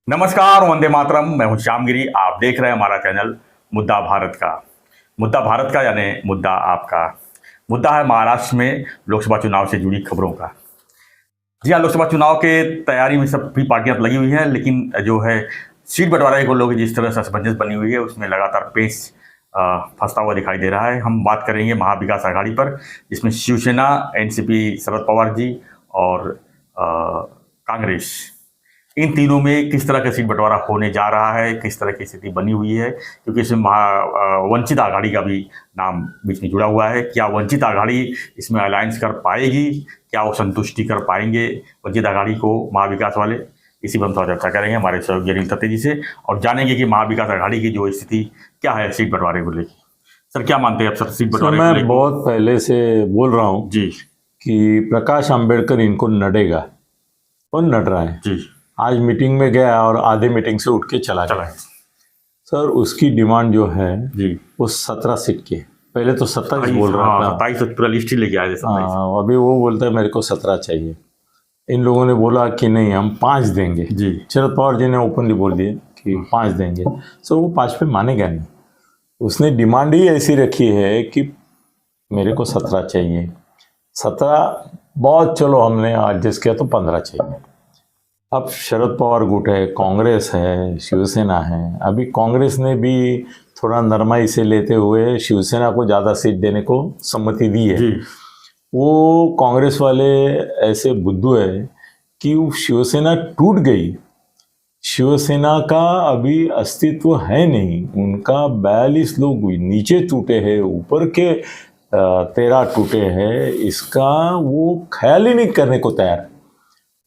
नमस्कार, वंदे मातरम। मैं हूं श्यामगिरी। आप देख रहे हैं हमारा चैनल मुद्दा भारत का। मुद्दा भारत का यानी मुद्दा आपका। मुद्दा है महाराष्ट्र में लोकसभा चुनाव से जुड़ी खबरों का। जी हाँ, लोकसभा चुनाव के तैयारी में सभी पार्टियां लगी हुई हैं, लेकिन जो है सीट बंटवारे को लोग जिस तरह से असमंजस बनी हुई है, उसमें लगातार पेच फंसता हुआ दिखाई दे रहा है। हम बात करेंगे महाविकास आघाड़ी पर, जिसमें शिवसेना, एनसीपी, शरद पवार जी और कांग्रेस, इन तीनों में किस तरह का सीट बंटवारा होने जा रहा है, किस तरह की स्थिति बनी हुई है, क्योंकि इसमें वंचित आघाड़ी का भी नाम बीच में जुड़ा हुआ है। क्या वंचित आघाड़ी इसमें अलायंस कर पाएगी? क्या वो संतुष्टि कर पाएंगे वंचित आघाड़ी को महाविकास वाले? इसी पर हम थोड़ा चर्चा करेंगे हमारे सहयोगी अनिल तत्ते जी से, और जानेंगे कि महाविकास आघाड़ी की जो स्थिति क्या है सीट बंटवारे को लेकर। सर, क्या मानते हैं आप सर सीट बंटवारे को लेकर? मैं बहुत पहले से बोल रहा हूँ जी कि प्रकाश अंबेडकर इनको नडेगा और नड रहा है। जी। आज मीटिंग में गया और आधे मीटिंग से उठ के चला गया। सर, उसकी डिमांड जो है जी वो 17 सीट की। पहले तो 27 बोल रहा था। 27 पूरा लिस्ट ही लेके आए थे। हाँ, अभी वो बोलता है मेरे को 17 चाहिए। इन लोगों ने बोला कि नहीं, हम 5 देंगे। जी। शरद पवार जी ने ओपनली बोल दिए कि 5 देंगे। सो वो 5 पे मानेगा नहीं। उसने डिमांड ही ऐसी रखी है कि मेरे को 17 चाहिए। 17 बहुत, चलो हमने एडजस्ट किया तो 15 चाहिए। अब शरद पवार गुट है, कांग्रेस है, शिवसेना है। अभी कांग्रेस ने भी थोड़ा नरमाई से लेते हुए शिवसेना को ज़्यादा सीट देने को सम्मति दी है। वो कांग्रेस वाले ऐसे बुद्धू है कि शिवसेना टूट गई। शिवसेना का अभी अस्तित्व है नहीं। उनका 42 लोग नीचे टूटे हैं, ऊपर के 13 टूटे हैं। इसका वो ख्याल ही नहीं करने को तैयार।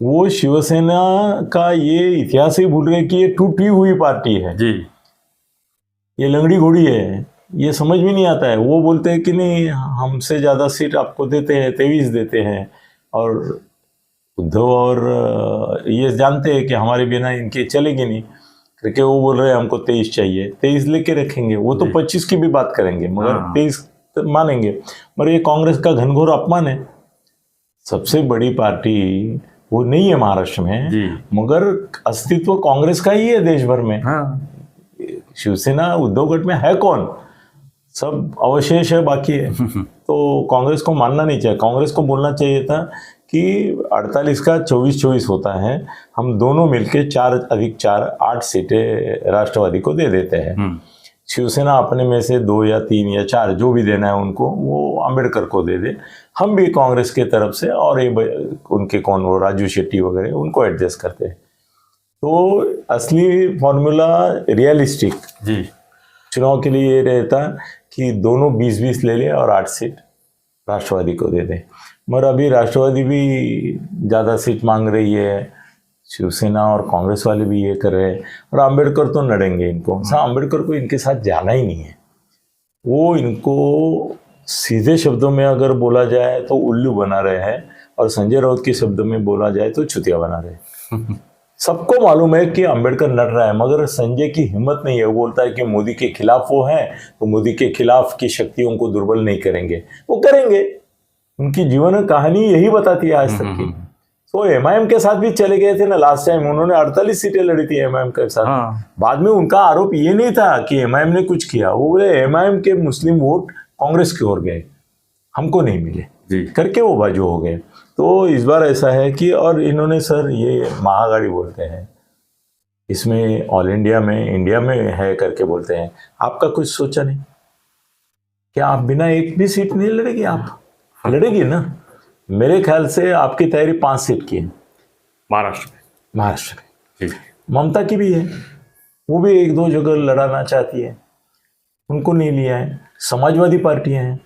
वो शिवसेना का ये इतिहास ही भूल गए कि ये टूटी हुई पार्टी है जी। ये लंगड़ी घोड़ी है, ये समझ में नहीं आता है। वो बोलते हैं कि नहीं, हमसे ज़्यादा सीट आपको देते हैं, 23 देते हैं। और उद्धव और ये जानते हैं कि हमारे बिना इनके चलेगी नहीं, क्योंकि वो बोल रहे हैं हमको 23 चाहिए। 23 लेके रखेंगे। वो तो 25 की भी बात करेंगे, मगर 23 मानेंगे। मगर ये कांग्रेस का घनघोर अपमान है। सबसे बड़ी पार्टी वो नहीं है महाराष्ट्र में, मगर अस्तित्व कांग्रेस का ही है देश भर में। शिवसेना उद्धव गट में है कौन? सब अवशेष है, बाकी है। तो कांग्रेस को मानना नहीं चाहिए। कांग्रेस को बोलना चाहिए था कि 48 का 24-24 होता है, हम दोनों मिलके 4 अधिक 4 8 सीटें राष्ट्रवादी को दे देते हैं। शिवसेना अपने में से 2 या 3 या 4 जो भी देना है उनको, वो अंबेडकर को दे दे। हम भी कांग्रेस के तरफ से, और ये उनके कौन, वो राजू शेट्टी वगैरह, उनको एडजस्ट करते हैं। तो असली फॉर्मूला रियलिस्टिक जी चुनाव के लिए ये रहता कि दोनों 20-20 ले ले और 8 सीट राष्ट्रवादी को दे दें। मगर अभी राष्ट्रवादी भी ज़्यादा सीट मांग रही है, शिवसेना और कांग्रेस वाले भी ये कर रहे हैं, और अंबेडकर तो लड़ेंगे इनको। अंबेडकर को इनके साथ जाना ही नहीं है। वो इनको सीधे शब्दों में अगर बोला जाए तो उल्लू बना रहे हैं, और संजय राउत के शब्दों में बोला जाए तो चुतिया बना रहे। सबको मालूम है कि अंबेडकर लड़ रहा है, मगर संजय की हिम्मत नहीं है। वो बोलता है कि मोदी के खिलाफ वो हैं, तो मोदी के खिलाफ की शक्तियों को दुर्बल नहीं करेंगे। वो करेंगे। उनकी जीवन कहानी यही बताती है आज तक की। तो एमआईएम के साथ भी चले गए थे ना लास्ट टाइम, उन्होंने 48 सीटें लड़ी थी एमआईएम के साथ। बाद में उनका आरोप ये नहीं था कि एमआईएम ने कुछ किया। वो बोले एमआईएम के मुस्लिम वोट कांग्रेस की ओर गए, हमको नहीं मिले करके वो बाजू हो गए। तो इस बार ऐसा है कि, और इन्होंने सर ये महाआघाड़ी बोलते हैं, इसमें ऑल इंडिया में, इंडिया में है करके बोलते हैं। आपका कुछ सोचा नहीं? क्या आप बिना एक भी सीट नहीं लड़ेगी? आप लड़ेगी ना। मेरे ख्याल से आपकी तैयारी 5 सीट की है महाराष्ट्र में। ममता की भी है, वो भी 1-2 जगह लड़ाना चाहती है, उनको नहीं लिया है। समाजवादी पार्टियां हैं,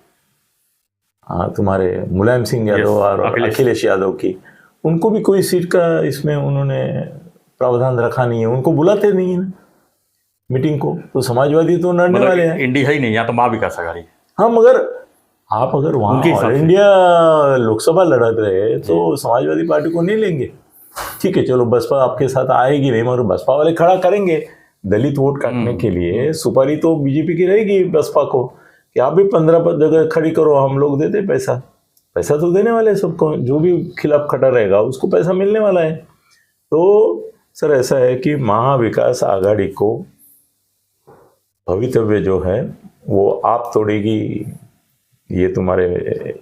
तुम्हारे मुलायम सिंह यादव और अखिलेश यादव की, उनको भी कोई सीट का इसमें उन्होंने प्रावधान रखा नहीं है। उनको बुलाते नहीं है मीटिंग को। तो समाजवादी तो लड़ने वाले हैं। इंडिया ही नहीं, या तो महाविकास आघाड़ी। हाँ, मगर आप अगर वहाँ ऑल इंडिया लोकसभा लड़ रहे तो समाजवादी पार्टी को नहीं लेंगे। ठीक है, चलो बसपा आपके साथ आएगी नहीं, मगर बसपा वाले खड़ा करेंगे दलित वोट काटने के लिए। सुपारी तो बीजेपी की रहेगी बसपा को कि आप भी 15 जगह खड़ी करो, हम लोग देते पैसा। पैसा तो देने वाले सबको, जो भी खिलाफ खड़ा रहेगा उसको पैसा मिलने वाला है। तो सर ऐसा है कि महाविकास आघाड़ी को भवितव्य जो है वो आप तोड़ेगी, ये तुम्हारे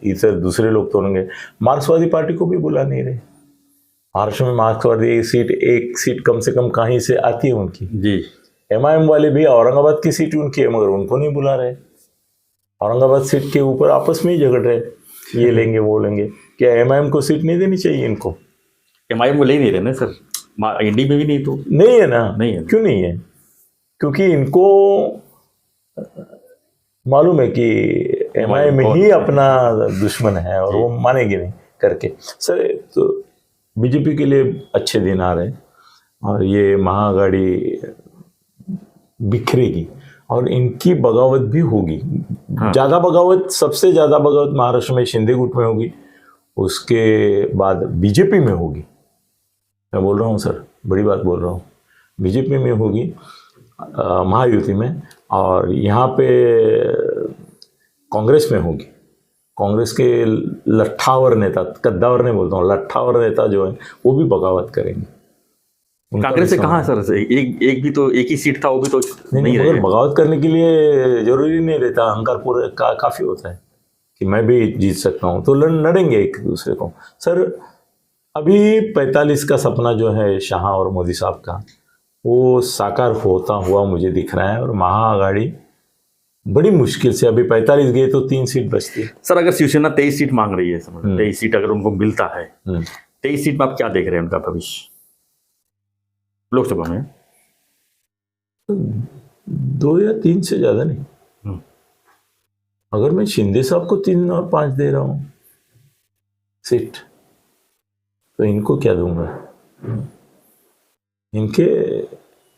इधर दूसरे लोग तोड़ेंगे। मार्क्सवादी पार्टी को भी बुला नहीं रहे। महाराष्ट्र में मार्क्सवादी एक सीट कम से कम कहीं से आती है उनकी जी। एमआईएम वाले भी औरंगाबाद की सीट उनकी है, मगर उनको नहीं बुला रहे। औरंगाबाद सीट के ऊपर आपस में ही झगड़ रहे, ये लेंगे वो लेंगे। क्या एमआईएम को सीट नहीं देनी चाहिए इनको? एमआईएम को ले नहीं रहे ना सर, इंडी में भी नहीं तो नहीं है ना। नहीं है। क्यों नहीं है? क्योंकि इनको मालूम है कि एमआईएम ही अपना दुश्मन है और वो मानेगी नहीं करके। सर तो बीजेपी के लिए अच्छे दिन आ रहे हैं और ये महाआघाड़ी बिखरेगी और इनकी बगावत भी होगी। ज़्यादा बगावत, सबसे ज़्यादा बगावत महाराष्ट्र में शिंदे गुट में होगी, उसके बाद बीजेपी में होगी। मैं बोल रहा हूँ सर, बड़ी बात बोल रहा हूँ, बीजेपी में होगी, महायुति में, और यहाँ पे कांग्रेस में होगी। कांग्रेस के लट्ठावर नेता, कद्दावर नहीं बोलता हूँ, लट्ठावर नेता जो है वो भी बगावत करेंगे। कांग्रेस से कहाँ सर, एक भी तो एक ही सीट था, वो भी तो नहीं मगर बगावत करने के लिए जरूरी नहीं रहता, अहंकार पूरे काफ़ी होता है कि मैं भी जीत सकता हूँ, तो लड़ेंगे एक दूसरे को। सर अभी 45 का सपना जो है शाह और मोदी साहब का, वो साकार होता हुआ मुझे दिख रहा है और महाआघाड़ी बड़ी मुश्किल से, अभी 45 गए तो 3 सीट बचती है। सर अगर शिवसेना 23 सीट मांग रही है, 23 सीट अगर उनको मिलता है, 23 सीट में आप क्या देख रहे हैं उनका भविष्य लोकसभा में? 2 या 3 से ज्यादा नहीं। अगर मैं शिंदे साहब को 3 और 5 दे रहा हूं सीट, तो इनको क्या दूंगा? इनके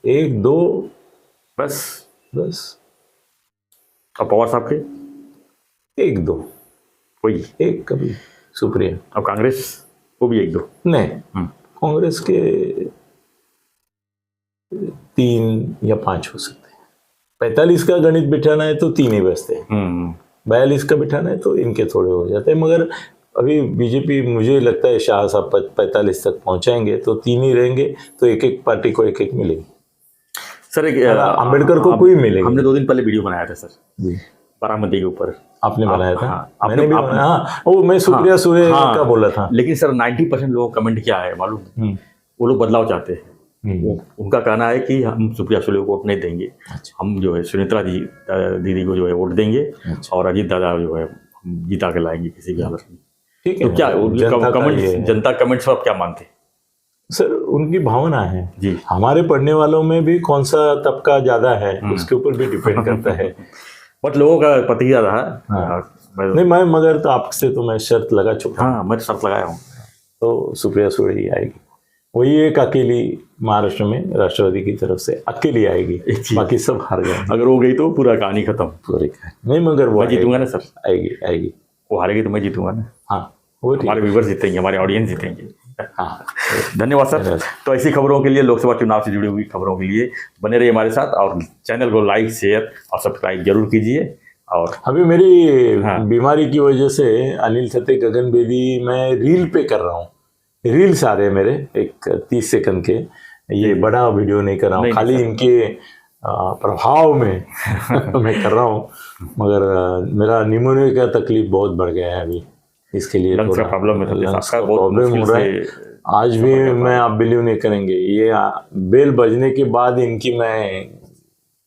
1-2 बस। और पवार साहब के 1-2, वही एक कभी सुप्रिया। अब कांग्रेस वो भी 1-2 नहीं, कांग्रेस के 3 या 5 हो सकते हैं। 45 का गणित बिठाना है तो 3 ही बचते हैं, 42 का बिठाना है तो इनके थोड़े हो जाते हैं। मगर अभी बीजेपी, मुझे लगता है शाह साहब 45 तक पहुंचाएंगे तो 3 ही रहेंगे, तो एक पार्टी को एक मिलेगी। सर अंबेडकर को कोई मिलेगी। हमने 2 दिन पहले वीडियो बनाया था सर जी, बारामती के ऊपर। आपने बनाया था? हाँ, मैंने भी बनाया। हाँ, वो मैं सुप्रिया सुरे का बोला था। लेकिन सर 90% लोग कमेंट क्या है मालूम? वो लोग बदलाव चाहते हैं। उनका कहना है कि हम सुप्रिया सुले को वोट नहीं देंगे, हम जो है सुनेत्रा दीदी को जो है वोट देंगे और अजीत दादा जो है हम जीता के लाएंगे किसी भी हालत में। ठीक है, तो क्या जनता कमेंट्स आप क्या मानते हैं? सर उनकी भावना है जी। हमारे पढ़ने वालों में भी कौन सा तबका ज्यादा है उसके ऊपर भी डिपेंड करता है। बट लोगों का पतिया रहा। नहीं, मैं मगर तो आपसे तो मैं शर्त लगा चुका। हाँ, मैं शर्त लगाया हूँ तो सुप्रिया सुले ही आएगी। वही एक अकेली महाराष्ट्र में राष्ट्रवादी की तरफ से अकेली आएगी, बाकी सब हार गए। अगर वो गई तो पूरा कहानी खत्म। पूरी नहीं, मगर वो जीतूंगा ना सर। आएगी। वो हारेगी तो मैं जीतूंगा ना। हाँ, वो हमारे व्यूअर्स जीतेंगे, हमारे ऑडियंस जीतेंगे। हाँ, धन्यवाद सर। तो ऐसी खबरों के लिए, लोकसभा चुनाव से जुड़ी हुई खबरों के लिए बने रहिए हमारे साथ और चैनल को लाइक, शेयर और सब्सक्राइब जरूर कीजिए। और अभी मेरी बीमारी की वजह से अनिल छते गगन बेदी मैं रील पे कर रहा हूँ। रील्स आ रहे हैं मेरे एक 30 सेकंड के, ये बड़ा वीडियो नहीं कर रहा हूँ, खाली इनके प्रभाव में मैं कर रहा हूँ। मगर मेरा निमोनिया का तकलीफ बहुत बढ़ गया है अभी, इसके लिए थोड़ा प्रॉब्लम हो रहा है। आज भी मैं, आप बिलीव नहीं करेंगे, ये बेल बजने के बाद इनकी मैं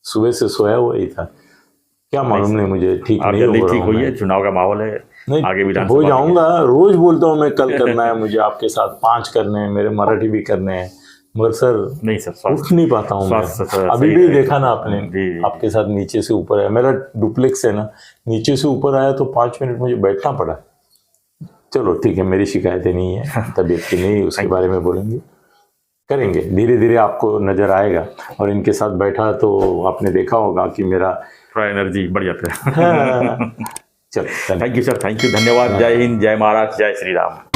सुबह से सोया हुआ ही था, क्या मालूम नहीं मुझे ठीक नहीं हो रहा है। चुनाव का माहौल है, नहीं आगे हो जाऊंगा। रोज बोलता हूँ मैं कल करना है मुझे, आपके साथ 5 करने हैं, मेरे मराठी भी करने हैं, मगर सर नहीं सर, उठ नहीं पाता हूँ मैं। अभी भी देखा ना आपने, आपके साथ नीचे से ऊपर है, मेरा डुप्लेक्स है ना, नीचे से ऊपर आया तो 5 मिनट मुझे बैठना पड़ा। चलो ठीक है, मेरी शिकायतें नहीं है, तबीयत की नहीं, उसके बारे में बोलेंगे, करेंगे धीरे धीरे, आपको नजर आएगा। और इनके साथ बैठा तो आपने देखा होगा कि मेरा थोड़ा एनर्जी बढ़ जाता है। चलो, thank you sir, thank you, धन्यवाद। जय हिंद, जय महाराष्ट्र, जय श्री राम।